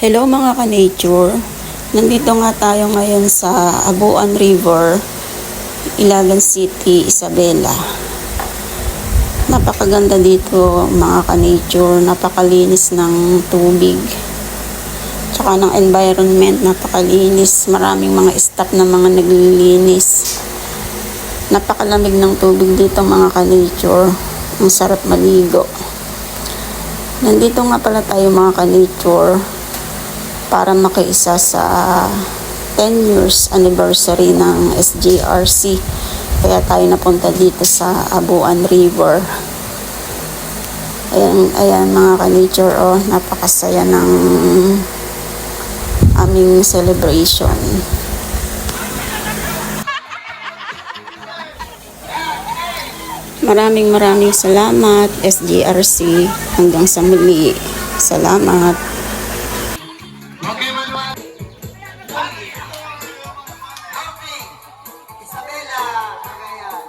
Hello mga ka-nature, nandito nga tayo ngayon sa Abuan River, Ilagan City, Isabela. Napakaganda dito mga ka-nature, napakalinis ng tubig, tsaka ng environment, napakalinis, maraming mga staff na mga naglilinis. Napakalamig ng tubig dito mga ka-nature, ang sarap maligo. Nandito nga pala tayo mga ka-nature para makiisa sa 10 years anniversary ng SGRC. Kaya tayo napunta dito sa Abuan River. Ayan mga ka-nature, oh, napakasaya ng aming celebration. Maraming salamat SGRC. Hanggang sa muli. Salamat. Isabela, Cagayan.